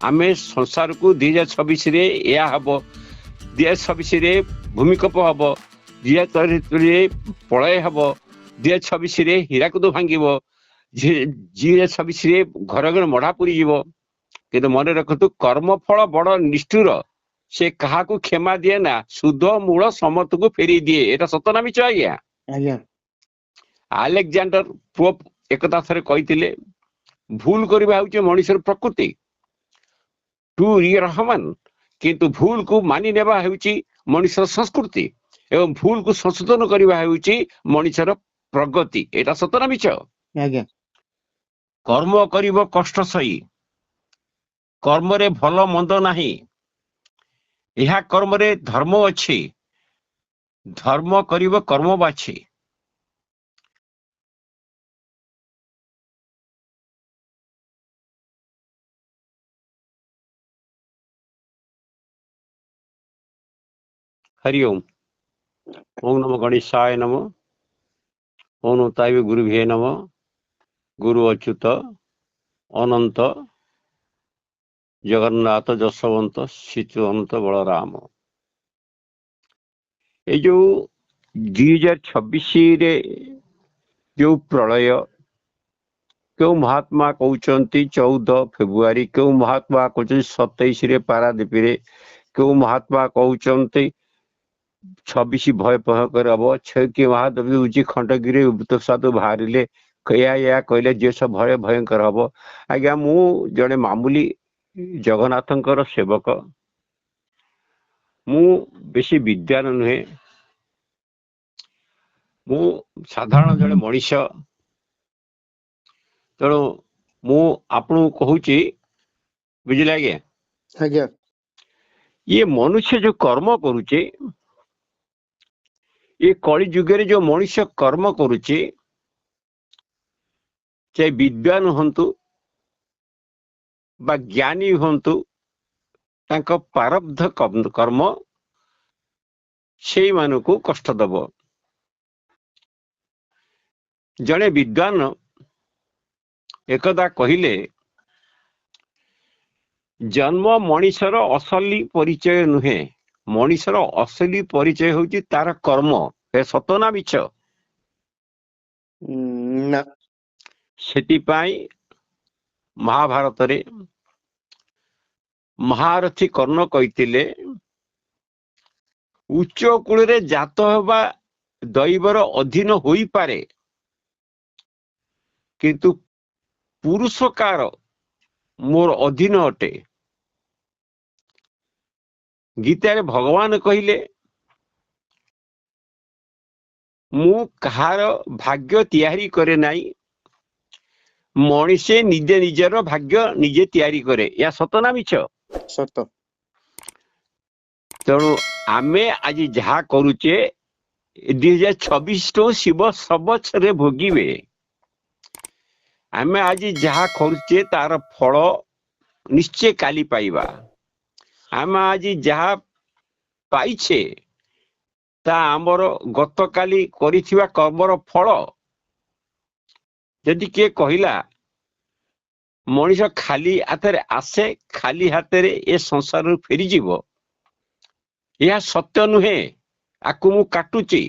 आम संसार को 2026 या हम 2026 भूमिकंप हम 2023 प्रलय हम 2026 हीराकुद भांग 2026 घर घर मढ़ा पूरी जीव कि मन रखु कर्मफल बड़ निष्ठुर से क्या क्षमा दिए ना सुध मूल समत को फेरी दिए एटा सत ना मिछ आज्ञा आज्ञा आलेक्जांडर पोप एकता थरे कही भूल करने मनुष्य प्रकृति टू रहमान किंतु भूल को मानि नेबा हेउची मनुष्य संस्कृति एवं भूल को संशोधन करबा हेउची मनुष्यर प्रगति एटा सत ना मिछ आज्ञा कर्म करिब कष्ट सही कर्म रे भल मंद नाही यह कर्म रे धर्म अच्छी धर्म करिब कर्म बाछी हरि ओम ओम नमो गणेशाय नमो ओम ताय गुरुभ्ये नमो गुरु अच्युत अनंत जगन्नाथ जशवंत शिचुअंत बलराम ये जो 2026 रे जो प्रलय क्यों महात्मा कहते 14 फेब्रुआरी क्यों महात्मा कहते 27 रे पारादीप रे क्यों महात्मा कहते 26 भय भयंकर हम कि महादेवी हूँ खंडगिरी उत साधु बाहर या कहले जे सब भय भयंकर हम आज्ञा मु जड़े मामूली जगन्नाथंकर सेवक मु बेसी विद्वान नुहे मु साधारण जड़े मनीष तेणु मु आपन कहूँ बुझे आज्ञा आज्ञा ये मनुष्य जो कर्म करुचे ये कली जुगे जो मनुष्य कर्म करुचे चाहे विद्वान हंतु बा ज्ञानी हंतु तांको प्रारब्ध कर्म से मानू कष्ट दब जड़े विद्वान एकदा कहले जन्म मनीषर असली परिचय नुहे मनीषर असली परिचय होची तार कर्म ए सत ना मिछ ना सेतिपाई महाभारत रे महारथी कर्ण कहितिले उच्च कूल रे जात होबा दैवर अधीन होई पारे किंतु पुरुषकार मोर अधीन अटे गीता भगवान कहले मु कहार भाग्य तैयारी करे नाई मनीषे निजे निजर भाग्य निजे तैयारी करे या सत ना मिछ सत तेणु आमे आज जहा करुचे 2026 तो शिव सबछ रे भोगिबे आमे आज जहा करुचे तार फल निश्चय काली पाइबा आम आज जहा पाइछे ता आमर गत काली करिथिबा कर्मर फल यदि के कहिला मनीष खाली हाथ आसे खाली हाथ ए संसार फेरी जीव यह सत्य नुहे आकु मु काटुची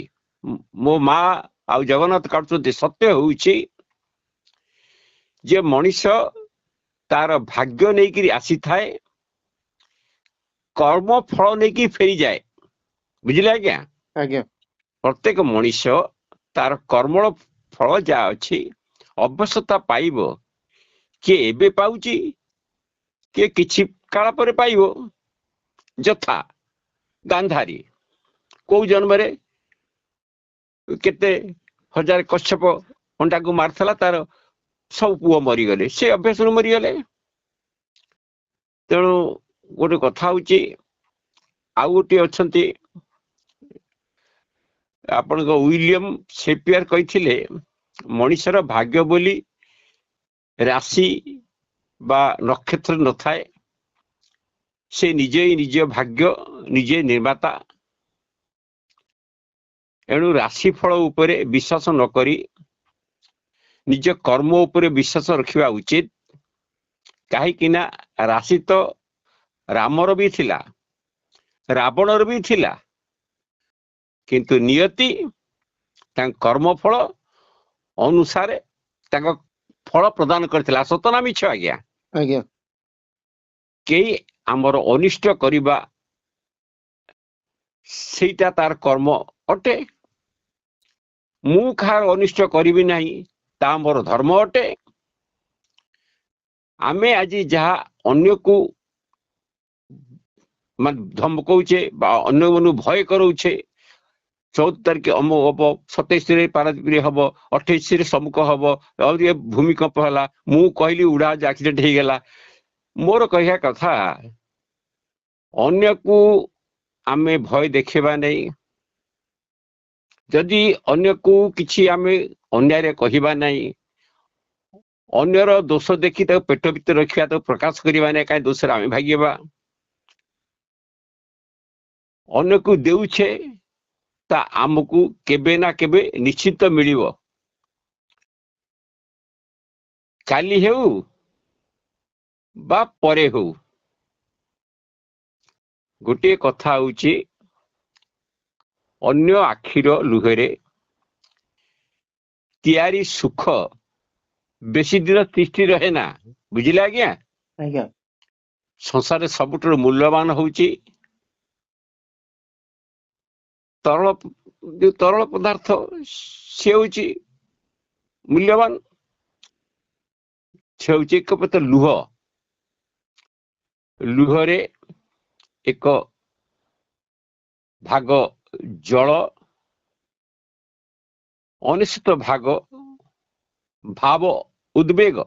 मो माँ आउ जगन्नाथ काटुचंती सत्य होउची जे मनीष तार भाग्य नहीं करी आसी थाए कर्म फल नहीं की फेरी जाए बुझिले आज्ञा आज्ञा प्रत्येक मनीष तार कर्मर फल जा अच्छी अवश्यता पाइब किए एबे पाउची किए किछि काल पर पाइब यथा गांधारी को जन्म रे केते हजार कश्यप अंडा को मारथला तार सब पुओ मरीगले से अभ्यास मरीगले तेणु गोटे कथा हूँ आउ गोटे अच्छी आपण विलियम शेक्सपियर कही मनीषर भाग्य बोली राशि बा नक्षत्र न थाए से निजे ही निज भाग्य निजे निर्माता एणु राशिफल उपरे विश्वास न करी निज कर्म उपरे विश्वास रखिबा उचित कहीं राशि तो रामर भी थिला रावणर भी थिला किंतु नियति कर्मफल अनुसार फल प्रदान करथिला सतना मिछ आज्ञा आज्ञा कई आमर अनिष्ट करिबा सेटा तार कर्म अटे मु खार अनिष्ट करिबि नाही ता मोर धर्म अटे आमे आज जहा अन्य को धमकौचे अन्य मनु भय करौचे 14 तारिख अमो हम 27 पारादीप हम 28 सम्मुख हम और ये भूमिकंप है मु कहली उड़ाज एक्सीडेंट हो गला मोर कहिया कथा अन्य को आमे भय देखा नहीं जदि अन्य को किछि आमे अन्याय कहवा नहीं अन्यर दोष देखी पेट भीतर रखा तो प्रकाश करवा नहीं कहीं दोष आमे भागेबा अन्य को देउछे ता आमको केबे ना केबे निश्चित मिलिबो काली हेउ बा परे हो गोटे कथा होची अन्य आखिर लुहेरे तियारी सुख बेसी दिन तिष्ठि रहे ना बुझिले आज्ञा आज्ञा संसार सबुठर मूल्यवान होची तरल पदार्थ से होची मूल्यवान से होची एक प्रकार लुह लुहरे एक भाग जल अनिश्चित भाग भाव उद्वेग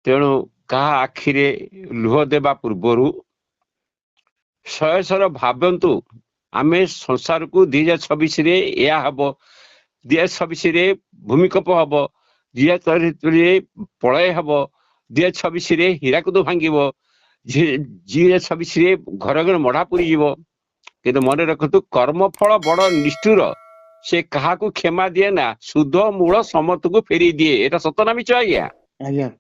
तेणु कहा आखिरे लुह देवा पूर्वर शयसर भावंतु आमे संसार को 2026 रे या हबो 2026 भूमिकंप हम 2023 प्रलय हम 2026 हीराकुद भांगिबो 2026 घर घर मढ़ा पुरी जीवो किंतु मन रखतु कर्मफल बड़ निष्ठुर से कहा को क्षमा दिए ना सुध मूल समत को फेरी दिए एटा सतना मिछ आज्ञा आज्ञा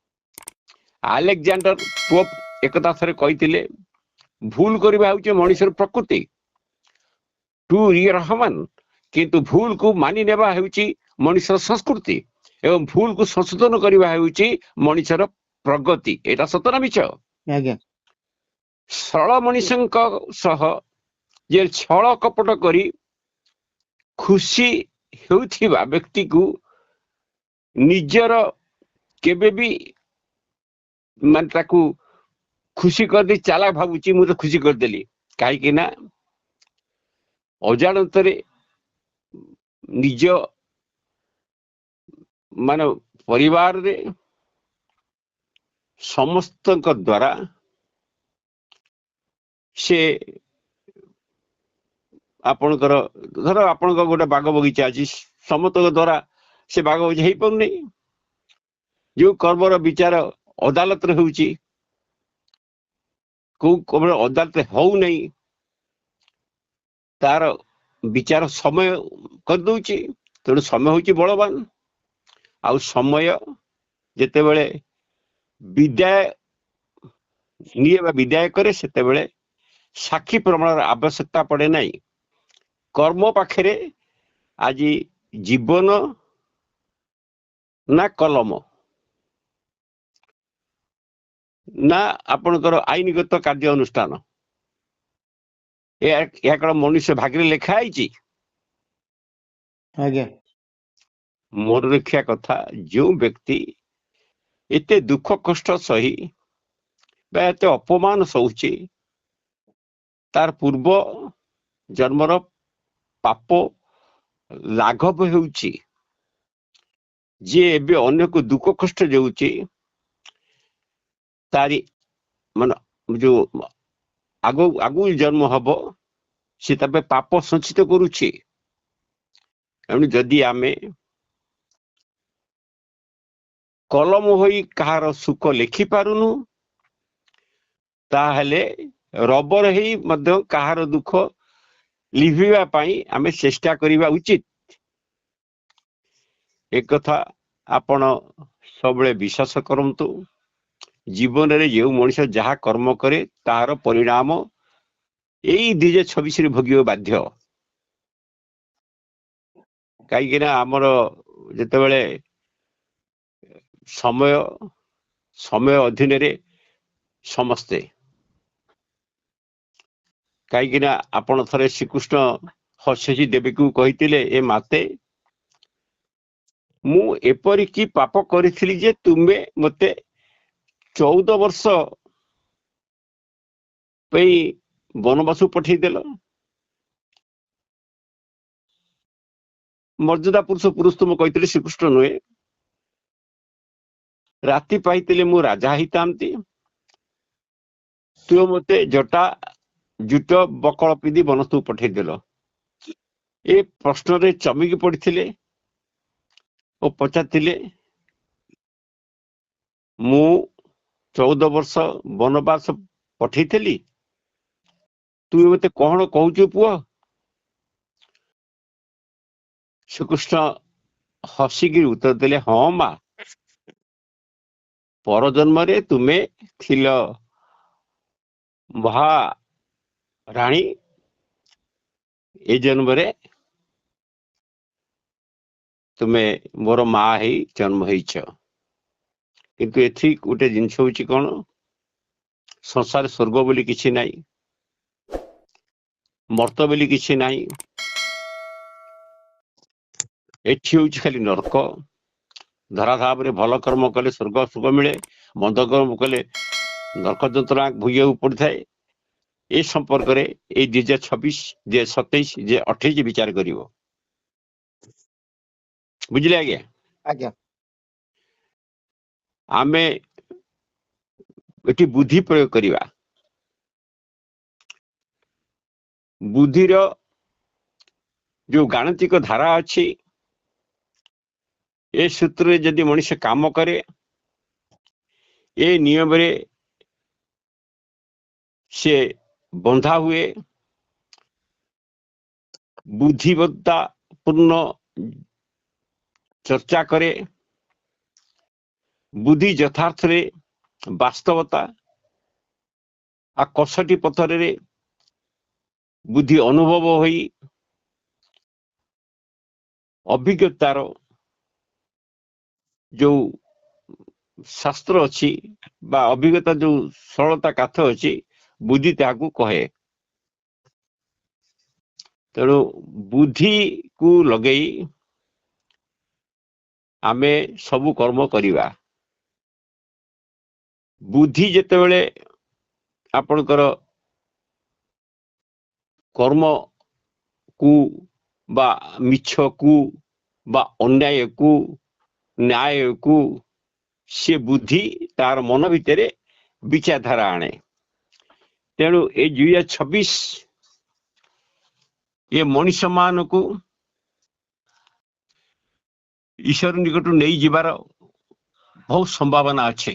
अलेक्जेंडर पोप एकता थरे कहिथिले भूल करबा होचे मनुष्यर प्रकृति टू रहमान किंतु भूल को मानि नेबा हेउची मनुष्यर संस्कृति एवं भूल को संशोधन करबा हेउची मनुष्यर प्रगति एटा सतना मिछ आज्ञा सरल मनुष्यक सह जे छल कपट करी खुशी हेउथिबा व्यक्ति को निजर केबे भी मान ताकू खुशी कर दे चाला भाबुची मु तो खुशी कर देली काहे कि ना अजाणतरे निज मान परिवार रे समस्त द्वारा से आपणकर धर आपण गोटे बाग बगीचा अच्छी समस्त द्वारा से बाग बगीचा हो पार नहीं जो कर्मर विचार अदालत रे होउची को अदालत हो नहीं तार विचार समय कर दउची तेणु समय होची बलवान आउ समय जेते बेले विदाय निये विदाय करे सेते बेले साक्षी प्रमाण आवश्यकता पड़े नहीं कर्म पाखरे आज जीवन ना कलम ना आपणकर आईनगत कार्य अनुष्ठान या कण मनुष्य भाग्य लेखा है आज्ञा मोर रखिया कथा जो व्यक्ति एते दुख कष्ट सही एते अपमान सहुची तार पूर्व जन्मर पाप लाघव हेउची जे एबे अन्य को दुख कष्ट देउची तारी मन जो आगो आगु जन्म हब से तबे पाप संचित करुची एणु जदि आमे कलम होई कहार सुख लिखि पारुनु ताहले रबर ही मध्य कहार दुख लिभिबा पाई आमे चेष्टा करिबा उचित एक कथा आपण सबले विश्वास करंतु जीवन रे जो मनुष्य जहाँ कर्म करे तार परिणाम यही 2026 भोग बाध्य कहीं आमर जिते समय समय अधीन रे समस्ते कहीं आपण थरे श्रीकृष्ण हसी देवी को कही ए माते मु एपरिकी पाप करी जे तुमे मते 14 वर्ष वनवास पठेदेल मर्यादा पुरुष पुरुष तुम कही श्रीकृष्ण नुहे राति पाई मु राजा होती तु मते जटा जुट बकल पिंधि वनस्तु पठेदेल ए प्रश्न रे चमिकी पड़ते और पचारे मु 14 वर्ष वनवास पठेली तु मते कौन कहु पुआ श्रीकृष्ण हसिकी उत्तर देले हाँ माँ पर जन्म रे तुमे थिल महाराणी ए जन्म रे तुमे मोर माँ ही जन्म होइछ किंतु एथि गोटे जिनस होची कौन संसार स्वर्ग बोली किछि नाही मर्त बोली किछि नाही एठी होची खाली नरक धराधाम रे भल कर्म कले स्वर्ग सुख मिले मंद कर्म कले नरक जंत्रणा भोगिବାକୁ पड़िଥାଏ ए संपर्क रे ए 2026 2027 2028 विचार करिवो बुझले आज्ञा आज्ञा आमे एटी बुद्धि प्रयोग करिवा बुद्धिर जो गाणितिक धारा अच्छी ए सूत्र जदि मनुष्य काम करे ए नियम रे से बंधा हुए बुद्धिमत्ता पूर्ण चर्चा करे बुद्धि यथार्थ रे वास्तवता आ कसटी पथर रे बुद्धि अनुभव होई अभिज्ञतार जो शास्त्र अच्छी बा अभिज्ञता जो सरलता काथ अच्छी बुद्धि ताकू कहे तेणु बुद्धि को लगई आमे सबु कर्म करिवा बुद्धि जेतेबेले आपणकर कर्म को बा मिछ को बा अन्याय को न्याय को से बुद्धि तार मन भितर विचारधारा आने तेणु ए 2026 ये मनुष्य मान को ईश्वर निकट नहीं जीवार बहुत संभावना अच्छे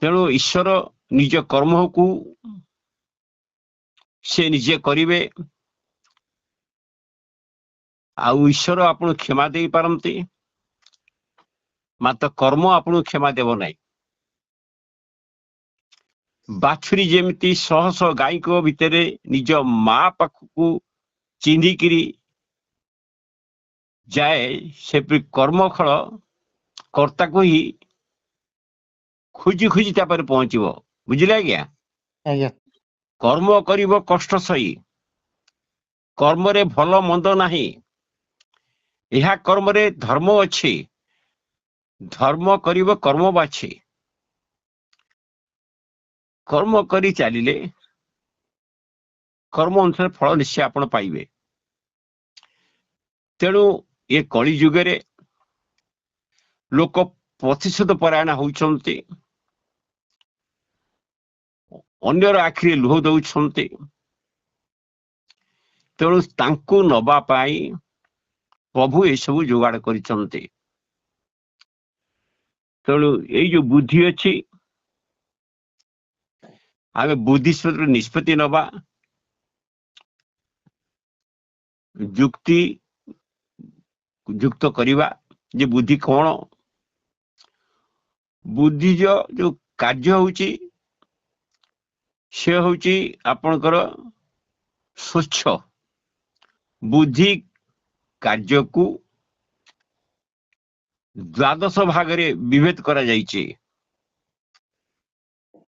तेणु ईश्वर निज कर्म को से निजे करिवे आउ ईश्वर आपन क्षमा दे पारंती मात्र कर्म आपन क्षमा देव नहीं बाछुरी जेमिति शह शह गाई को भितरे निज माँ पाखु चिन्हिकिरी जाए से कर्म फल कर्ता को ही खोजी खोजी तापर पहुंचो बुझिले आज्ञा आज्ञा कर्म करिब कष्ट सही कर्म रे भल मंद नाही यह कर्म रे धर्म अच्छी धर्म करिब कर्म बाछी कर्म करी चलिले कर्म अनुसार फल निश्चय आपण पाइबे तेणु ये कली जुगे लोक प्रतिशोध परायण होउछन्ति अन्यर आखिरी लुह दउछन्ति तेणु तांकु नबा पाई प्रभु ये सब जोगाड़ करिछन्ति तेणु ये जो बुद्धि अच्छी आमे बुद्धि निष्पत्ति नबा युक्ति युक्त करिवा जे बुद्धि कौन बुद्धि जो कार्य होची से होची आपणकर स्वच्छ बुद्धि कार्य को द्वादश भाग रे विभेद करा जाइछे।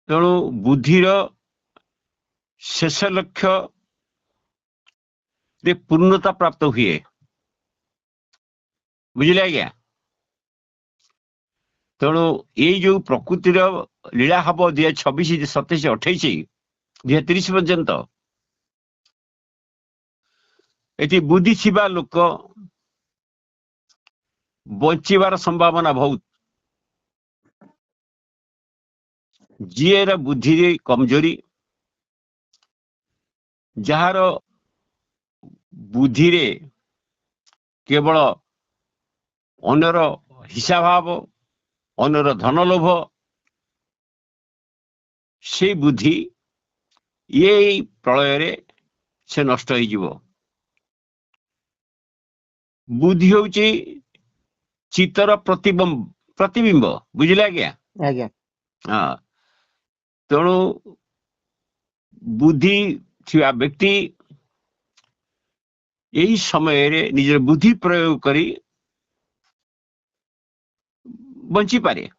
तेणु बुद्धिर शेष लक्ष्य रे पूर्णता प्राप्त हुए। बुझिले आज्ञा? तेणु ये जो प्रकृतिर लीला हम 2026 27 28 2030 पर्यंत ये बुद्धि थिबा लोक बंचीबार संभावना बहुत। जीएर बुद्धि रे कमजोरी जार बुद्धि रे केवल अन्यर हिसाब भाव अन्यर धन लोभ से बुद्धि ये प्रलय रे से नष्ट हो जीवो। बुद्धि होची चित्तर प्रतिबिंब बुझिले आज्ञा? आज्ञा हाँ तेणु बुद्धि थिबा व्यक्ति यही समय रे निजर बुद्धि प्रयोग करी बंची पारे।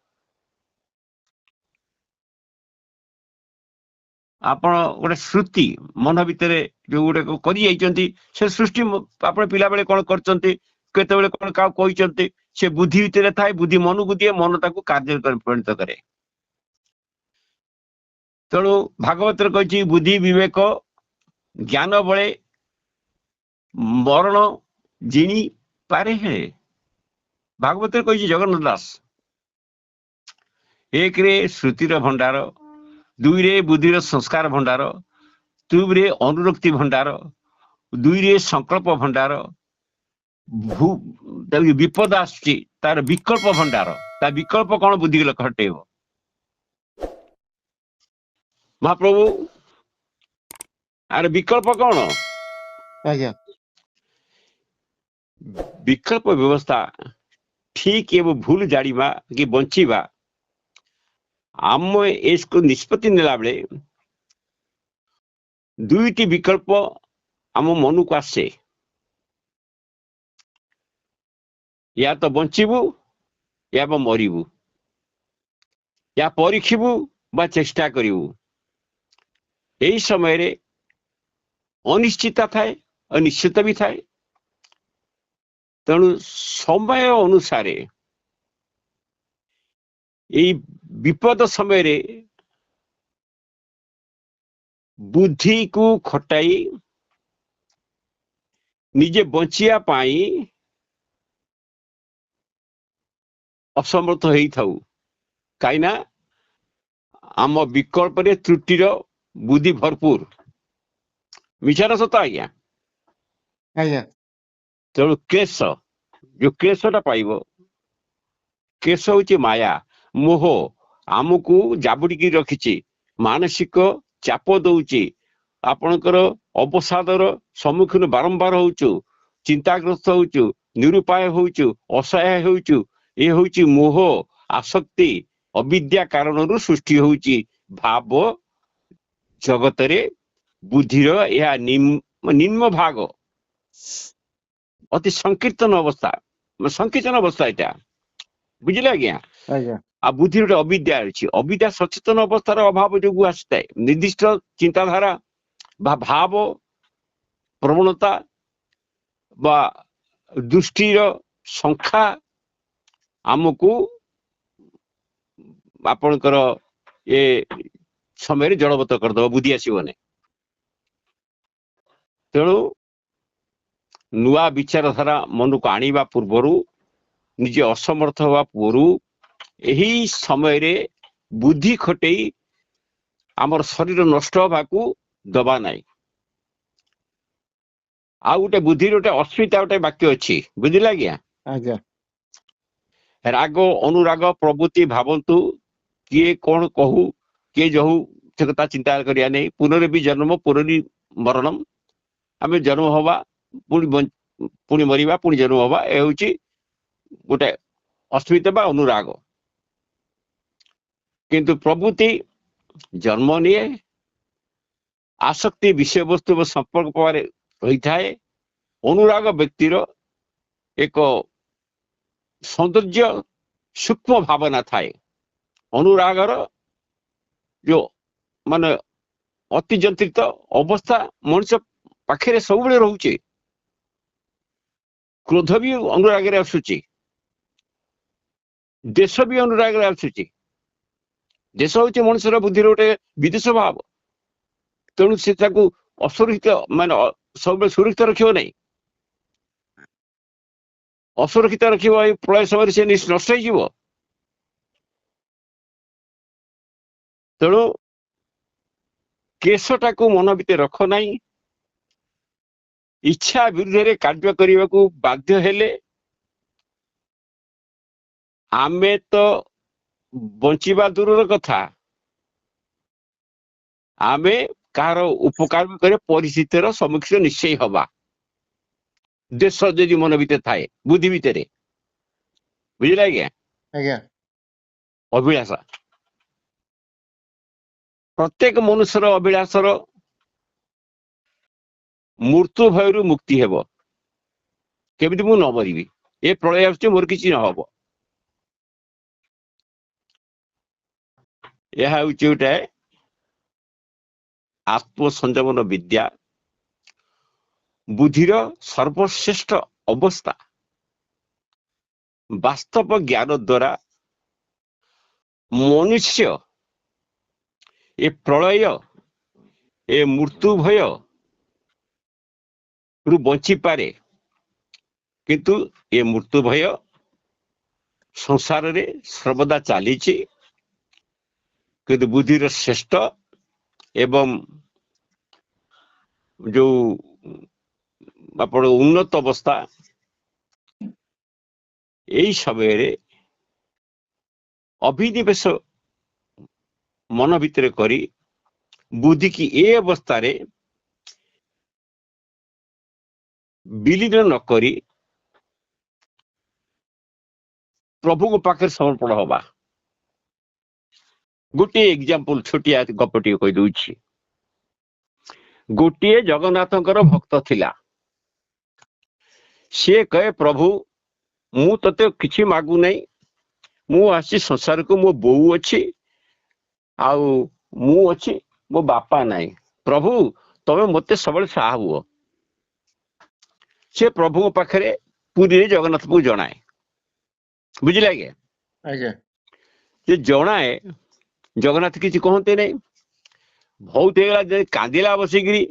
आपण गोटे श्रुति मन भितर जो गोटे करी जाइचंती से सृष्टि आपण पिला बेले कोन करचंती केते बेले कोन का कहिचंती से बुद्धि भितर थाए बुद्धि मन को दिए मन ताको कार्य परिणत करे। तेणु भागवत कही बुद्धि विवेक ज्ञान बळे मरण जिणी पारे है। भागवत कही जगन्नाथ दास एक रे श्रुतिर भंडार दुई रे बुद्धिर संस्कार भंडार तीन रे अनुरक्ति भंडार दुई रे संकल्प भंडार विपद आसुची तार विकल्प भंडार ता विकल्प कौन बुद्धि हटेब। महाप्रभु आर विकल्प कौन? आज्ञा विकल्प व्यवस्था ठीक एवं भूल जाड़ीबा कि बंचीबा आम इसको निष्पत्ति नेला बेले दुईटी विकल्प आम मन को आसे या तो बंचीबू या मरीबू या परीक्षिबू बा चेष्टा करिबू। यही समय रे अनिश्चितता थाए अनिश्चित भी थाए। तेणु समय अनुसार यही विपद समय रे बुद्धि को खटाई निजे बंचिया पाई असमर्थ होई थाउ काईना आम विकल्प रे त्रुटिर बुद्धि भरपूर। मिछार सत आज्ञा? आज्ञा तेणु क्लेश जो क्लेशटा पाइब क्लेश होची माया मोह आमको जाबुड़ी रखी मानसिक चाप दौची आपणकर अवसादर सम्मुखीन बारंबार होचु चिंताग्रस्त होचु निरुपाय होचु असहाय होचु ये होची मोह आसक्ति अविद्या कारण सृष्टि होची भाव जगत रे बुद्धिर यह निम्न भाग अति संकीर्तन अवस्था एटा बुझिले आज्ञा? आज्ञा आ बुद्धि गोटे अविद्या अच्छी अविद्या सचेतन अवस्थार अभाव जो आसताए निर्दिष्ट चिंताधारा बा भाव प्रवणता बा दृष्टिर संख्या आमको आपणकर ये समय जड़बत करदब बुद्धि आसबने। तेणु नुआ विचारधारा मन को आनिबा पूर्वरु निजे असमर्थ हवा पूर्व यही समय रे बुद्धि खटई आमर शरीर नष्ट हवा को दबा नाई। आ गोटे बुद्धि गोटे अस्मिता गोटे वाक्य अच्छी बुझिले आज्ञा? आज्ञा राग अनुराग प्रवृत्ति भावंतु किए कौन कहू किए जहू से कथा चिंता करिया नहीं। पुनर्वि जन्म पुनर्वि मरणम आम जन्म हवा पुणी मरिबा पुणी जन्म हवा ए होची गोटे अस्मिता बा अनुराग। କିନ୍ତୁ ପ୍ରଭୃତି ଜନ୍ମ ନିଏ, ଆସକ୍ତି ବିଷୟବସ୍ତୁ ଓ ସମ୍ପର୍କ ପରେ ରହିଥାଏ। ଅନୁରାଗ ବ୍ୟକ୍ତିର ଏକ ସୌନ୍ଦର୍ଯ୍ୟ ସୂକ୍ଷ୍ମ ଭାବନା ଥାଏ। ଅନୁରାଗର ଯୋଉ ମାନେ ଅତିଯନ୍ତ୍ରିତ ଅବସ୍ଥା ମଣିଷ ପାଖରେ ସବୁବେଳେ ରହୁଛି। କ୍ରୋଧ ବି ଅନୁରାଗରେ ଆସୁଛି, ଦେଶ ବି ଅନୁରାଗରେ ଆସୁଛି। ଦେଶ ହଉଛି ମଣିଷର ବୁଦ୍ଧିର ଗୋଟେ ବିଦେଶ ଭାବ, ତେଣୁ ସେ ତାକୁ ଅସୁରକ୍ଷିତ ମାନେ ସବୁବେଳେ ସୁରକ୍ଷିତ ରଖିବ ନାହିଁ। ଅସୁରକ୍ଷିତ ରଖିବ, ଏଇ ପ୍ରଳୟ ସମୟରେ ସେ ନଷ୍ଟ ହେଇଯିବ। ତେଣୁ କେଶଟାକୁ ମନ ଭିତରେ ରଖ ନାହିଁ। ଇଚ୍ଛା ବିରୁଦ୍ଧରେ କାର୍ଯ୍ୟ କରିବାକୁ ବାଧ୍ୟ ହେଲେ ଆମେ ତ ବଞ୍ଚିବା ଦୂରର କଥା, ଆମେ କାହାର ଉପକାର କରି ପରିସ୍ଥିତିର ସମ୍ମୁଖୀନ ନିଶ୍ଚୟ ହବା। ଦେଶ ଯଦି ମନ ଭିତରେ ଥାଏ, ବୁଦ୍ଧି ଭିତରେ, ବୁଝିଲେ ଆଜ୍ଞା। ଆଜ୍ଞା ଅଭିଳାଷ, ପ୍ରତ୍ୟେକ ମନୁଷ୍ୟର ଅଭିଳାଷର ମୃତ୍ୟୁ ଭୟରୁ ମୁକ୍ତି ହେବ। କେମିତି ମୁଁ ନ ମରିବି, ଏ ପ୍ରଳୟ ଆସୁଛି, ମୋର କିଛି ନହବ। ଏହା ହେଉଛି ଗୋଟେ ଆତ୍ମସଂଯମନ ବିଦ୍ୟା, ବୁଦ୍ଧିର ସର୍ବଶ୍ରେଷ୍ଠ ଅବସ୍ଥା। ବାସ୍ତବ ଜ୍ଞାନ ଦ୍ୱାରା ମନୁଷ୍ୟ ଏ ପ୍ରଳୟ, ଏ ମୃତ୍ୟୁ ଭୟ ରୁ ବଞ୍ଚିପାରେ। କିନ୍ତୁ ଏ ମୃତ୍ୟୁ ଭୟ ସଂସାରରେ ସର୍ବଦା ଚାଲିଛି। କିନ୍ତୁ ବୁଦ୍ଧିର ଶ୍ରେଷ୍ଠ ଏବଂ ଯୋଉ ଆପଣ ଉନ୍ନତ ଅବସ୍ଥା, ଏଇ ସମୟରେ ଅଭିନିବେଶ ମନ ଭିତରେ କରି ବୁଦ୍ଧି କି ଏ ଅବସ୍ଥାରେ ବିଲୀନ ନ କରି ପ୍ରଭୁଙ୍କ ପାଖରେ ସମର୍ପଣ ହବା। ଗୋଟିଏ ଏକ୍ଜାମ୍ପଲ, ଛୋଟିଆ ଗପଟିଏ କହିଦଉଛି। ଗୋଟିଏ ଜଗନ୍ନାଥଙ୍କର ଭକ୍ତ ଥିଲା। ସିଏ କହେ, ପ୍ରଭୁ ମୁଁ ତତେ କିଛି ମାଗୁନାହିଁ, ମୁଁ ଆସିଛି ସଂସାରକୁ, ମୋ ବୋଉ ଅଛି ଆଉ ମୁଁ ଅଛି, ମୋ ବାପା ନାହିଁ। ପ୍ରଭୁ ତମେ ମତେ ସବୁବେଳେ ସାହା ହୁଅ। ସେ ପ୍ରଭୁଙ୍କ ପାଖରେ ପୁରୀରେ ଜଗନ୍ନାଥଙ୍କୁ ଜଣାଏ। ବୁଝିଲେ ଆଜ୍ଞା। ଆଜ୍ଞା ଯେ ଜଣାଏ, ଜଗନ୍ନାଥ କିଛି କହନ୍ତି ନାହିଁ। ବହୁତ ହେଇଗଲା, କାନ୍ଦିଲା ବସିକିରି।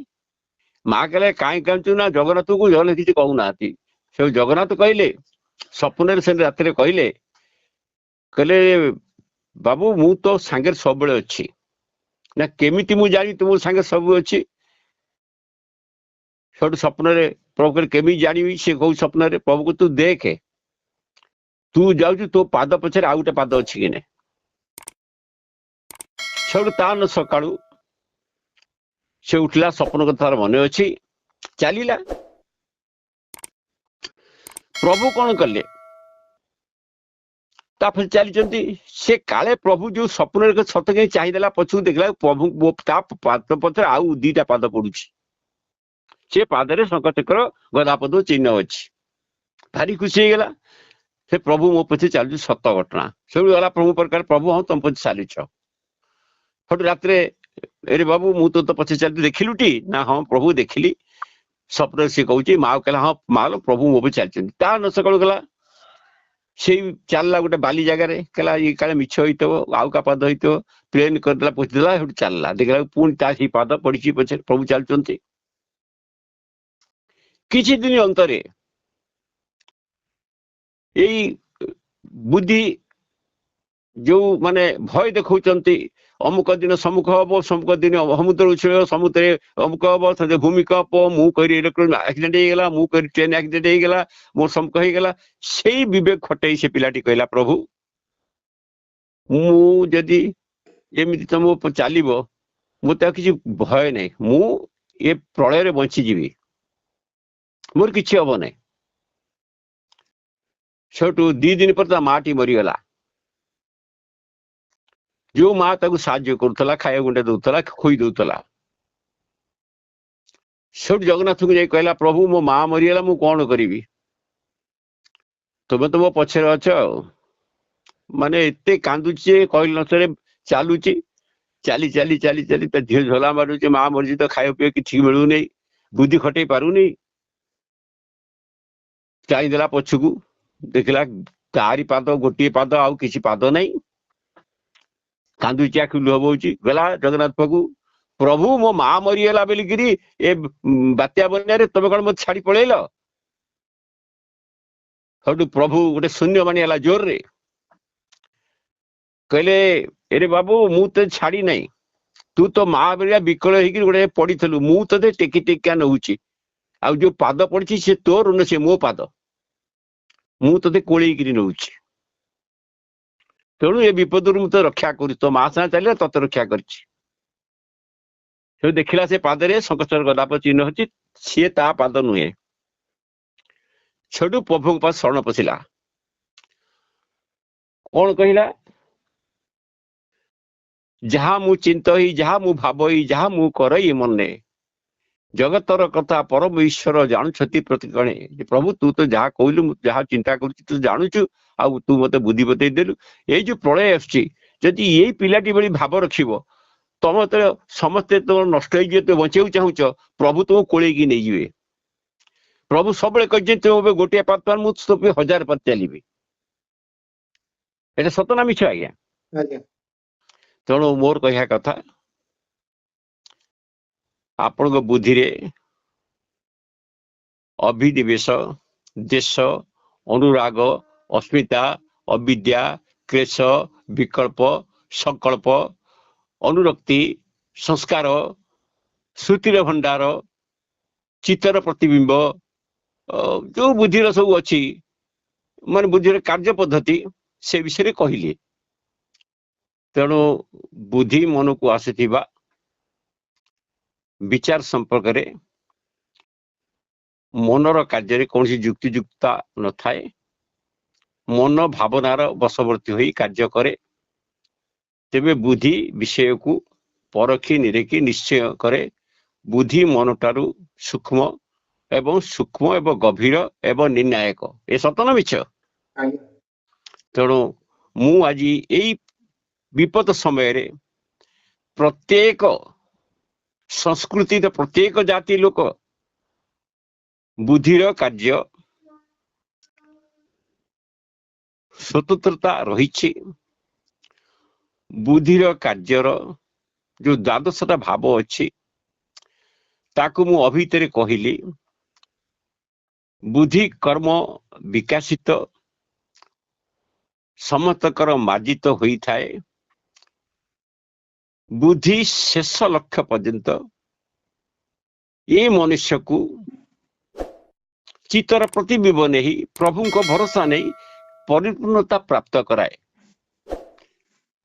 ମା କହିଲେ, କାହିଁ କାନ୍ଦୁଛୁ? ନା ଜଗନ୍ନାଥଙ୍କୁ ଜଗନ୍ନାଥ କିଛି କହୁନାହାନ୍ତି। ସେ ଜଗନ୍ନାଥ କହିଲେ, ସ୍ୱପ୍ନରେ ସେ ରାତିରେ କହିଲେ, ବାବୁ ମୁଁ ତ ସାଙ୍ଗରେ ସବୁବେଳେ ଅଛି। ନା କେମିତି ମୁଁ ଜାଣି ତୁ ମୋ ସାଙ୍ଗେ ସବୁ ଅଛି? ସେଠୁ ସ୍ୱପ୍ନରେ ପ୍ରଭୁ କହିଲେ, କେମିତି ଜାଣିବି? ସେ କହୁ ସ୍ୱପ୍ନରେ, ପ୍ରଭୁକୁ ତୁ ଦେଖେ, ତୁ ଯାଉଛୁ ତୋ ପାଦ ପଛରେ ଆଉ ଗୋଟେ ପାଦ ଅଛି କି ନାହିଁ। ସେଠୁ ତା ସକାଳୁ ସେ ଉଠିଲା, ସ୍ୱପ୍ନ କଥା ତାର ମନେ ଅଛି, ଚାଲିଲା। ପ୍ରଭୁ କଣ କଲେ? ତାପରେ ଚାଲିଛନ୍ତି। ସେ କାଳେ ପ୍ରଭୁ ଯୋଉ ସ୍ୱପ୍ନରେ ସତ କେହି ଚାହିଁଦେଲା, ପଛକୁ ଦେଖିଲା ପ୍ରଭୁ ତା ପାଦ ପଛରେ ଆଉ ଦିଟା ପାଦ ପଡୁଛି। ସେ ପାଦରେ ଶଙ୍ଖଚକ୍ର ଗଦାପଦ ଚିହ୍ନ ଅଛି। ଭାରି ଖୁସି ହେଇଗଲା। ସେ ପ୍ରଭୁ ମୋ ପଛେ ଚାଲୁଛି, ସତ ଘଟଣା। ସେଠୁ ଗଲା ପ୍ରଭୁ ପ୍ରକାର, ପ୍ରଭୁ ହଁ ତମ ପଛେ ଚାଲିଛ। ସେଠୁ ରାତିରେ, ଏରେ ବାବୁ ମୁଁ ତ ପଛେ ଚାଲିଛି, ଦେଖିଲୁଟି? ନା ହଁ ପ୍ରଭୁ ଦେଖିଲି। ସ୍ୱପ୍ନରେ ସେ କହୁଛି। ମା କହିଲା, ହଁ ମା ପ୍ରଭୁ ମୋ ପଛେ ଚାଲିଛନ୍ତି। ତା ସକାଳୁ ଗଲା, ସେଇ ଚାଲିଲା ଗୋଟେ ବାଲି ଜାଗାରେ, କହିଲା ଇଏ କାଳେ ମିଛ ହେଇଥିବ, ଆଉ କା ପାଦ ହେଇଥିବ, ପ୍ଲେନ କରିଦେଲା, ପୋଛିଦେଲା। ସେଠୁ ଚାଲିଲା, ଦେଖିଲା ପୁଣି ତା ସେଇ ପାଦ ପଡିଛି ପଛରେ, ପ୍ରଭୁ ଚାଲୁଛନ୍ତି। କିଛି ଦିନ ଅନ୍ତରେ ଏଇ ବୁଦ୍ଧି ଯୋଉ ମାନେ ଭୟ ଦେଖାଉଛନ୍ତି, ଅମୁକ ଦିନ ସମ୍ମୁଖ ହବ, ସମୁକ ଦିନ ସମୁଦ୍ର ଉଛଳିବ, ସମୁଦ୍ରରେ ଅମୁକ ହବ, ଭୂମିକମ୍ପ, ମୁଁ କରି ଇଲେକ୍ଟ୍ରୋନ ଆକ୍ସିଡେଣ୍ଟ ହେଇଗଲା, ମୁଁ କରି ଟ୍ରେନ ଆକ୍ସିଡେଣ୍ଟ ହେଇଗଲା, ମୋ ସମ୍ମୁଖ ହେଇଗଲା। ସେଇ ବିବେକ ଖଟେଇ ସେ ପିଲାଟି କହିଲା, ପ୍ରଭୁ ମୁଁ ଯଦି ଏମିତି ତମ ଚାଲିବ, ମୋତେ ଆଉ କିଛି ଭୟ ନାହିଁ, ମୁଁ ଏ ପ୍ରଳୟରେ ବଞ୍ଚିଯିବି, ମୋର କିଛି ହବ ନାହିଁ। ସେଠୁ 2 ଦିନ ପରେ ତା ମାଟି ମରିଗଲା। जो माँ ताकू साहाଯ୍य करुला खाया गुंडे दौला खोई दौला सब जगन्नाथ को जाई कहला प्रभु मो माँ मरीगला मु कौन करी तुम तो मो पछे अच माने एते कांदुचे कहल नसरे चालुची चाली चाली चाली चाली झील झोला मारुचे माँ मरी तो खाया पीए कि ठीक मिलू नहीं बुद्धि खटे पारुनी चाहदेला पछकू देखला तारी पाद गोटे पाद आउ किसी पाद नहीं कांदुची आखि लुह बोची गला जगन्नाथ पाखु प्रभु मो माँ मरीगला बोलिकी ए बात्या बन्या तमे कौन मत छाड़ी पलैल सठू प्रभु गोटे शून्य मानिगला जोर रे कहले अरे बाबू मु तो छाड़ी नहीं तू तो माँ बेलिया विकल होगी गोटे पड़ू मु ते टेकी टेकिया नौची आ जो पाद पड़ी से तोर न से मो पाद मु ते कोलैकी नौची तेणु ए विपद तो रक्षा कर तो माँ साथ चल तत रक्षा कर देखला से पादरे संकचर गदाप चिन्ह अच्छी सी ता पाद नुहे छठू प्रभु पास शरण पशिला कौन कहला जहा मु चिंतई जहा मु भावई जहा मु करई मने जगतर कथा परम ईश्वर जानुछति प्रतिकणे प्रभु तू तो जहा कहलु जहा चिंता करुछि तू जानुछु आ तू मते बुद्धि बतई देलु ए जो प्रलय आछि जदि एई पिलाटी बली भाव रखिबो तुम तो समस्ते तुम नष्ट हो तो बचाऊ चाहूच प्रभु तुम कोलैकी नहीं जीवे प्रभु सब कहे तुम गोटे पात मुझे 1000 पात चलिए एटा सतना मिछ आज्ञा तेणु मोर कह कथा आपण बुद्धि रे अभिनिवेश देश अनुराग अस्मिता अविद्या क्लेश विकल्प संकल्प अनुरक्ति संस्कार श्रुतिर भंडार चित्तर प्रतिबिंब जो बुद्धिर सब अच्छी मान बुद्धि कार्य पद्धति से विषय कहले तेणु बुद्धि मन को आसीथिबा विचार संपर्क रे मनर कार्य कौन युक्तियुक्ता न थाए मन भावनार बशवर्ती होई कार्य करे तेबे बुद्धि विषय को परखी निरेखी निश्चय करे बुद्धि मन टारू सूक्ष्म एवं गभीर एवं निर्णायक ए सतन मिछ तेणु मु आज यही विपद समय रे प्रत्येक संस्कृति प्रत्येक जाति लोक बुद्धिर कार्य स्वतंत्रता रही बुद्धिर कार्यर जो द्वादशटा भाव अच्छी ताकू मु अभितर कहली बुद्धि कर्म विकासित समस्तकर मार्जित होई थाए बुद्धि शेष लक्ष्य पर्यंत ये मनुष्य को चित्तर प्रतिबिंब नहीं प्रभु को भरोसा नहीं परिपूर्णता प्राप्त कराए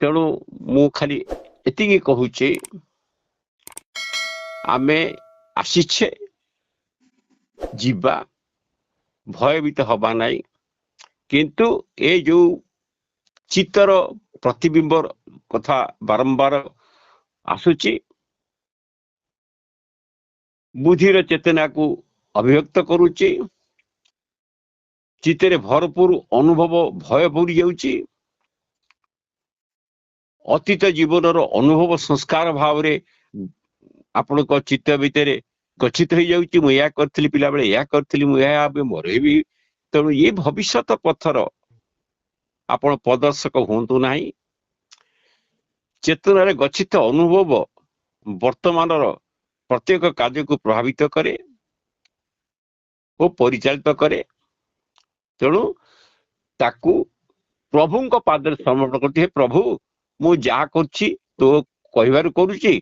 तेणु मु खाली एति कहूचे आमे आसीछे जीवा भयभीत हवा नहीं किंतु ए जो चित्तर प्रतिबिंब कथा बारंबार आसुची बुद्धिर चेतना को अभिव्यक्त करुची चित्तरे भरपूर अनुभव भय पूरी जाउची अतीत जीवन अनुभव संस्कार भाव रे आपण को चित्त भितर गच्छित हो जाउची मु या करथली पिला बेले या करथली मु या मरेबी तेणु ये भविष्यत पथर आपण प्रदर्शक होंतु नाही चेतन गच्छित अनुभव वर्तमान प्रत्येक कार्य को प्रभावित करे और परिचालित करे तेणु ताकू प्रभु को पादर समर्पण करते प्रभु मु जा करछि तो कहबार करूची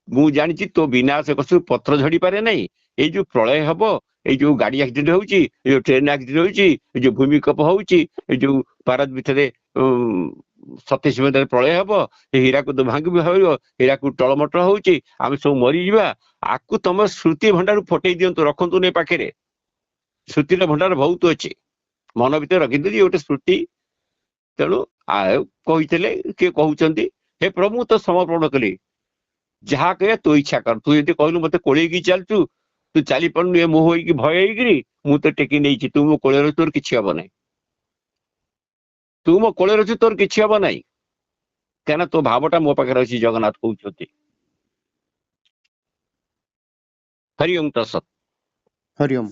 मु जानी तो विनाश कसु पत्र झड़ी पारे नहीं ये जो प्रलय हम ये जो गाड़ी एक्सीडेंट होउची ये जो ट्रेन एक्सीडेंट होउची ये जो भूमिकंप होउची ये जो भारत भितर 27 मिनट प्रलय हम ये हीराकुद भांगी भी हो हीराकुद टलमटल होउची आम सब मरी जावा आकु तुम श्रुति भंडार फटई दिंतु रखु नहीं पाखे श्रुतिर भंडार बहुत अच्छी मन भर रखी गोटे श्रुति तेणु कही किए कहते हे प्रभु तो समर्पण कली जहा कहे तो इच्छा कर तू यदि कहलु मते कोळेकी चलचु तू चली पड़नु ए मोह होई भय होई मु तो टेकी नहीं तू मो कोळे तोर किछि हबो नाही तू मो कोळे तोर किछि हबो नाही कहना तो भावटा मो पाखे अछि जगन्नाथ कहउछथि हरि ओम तत्सत हरिओम।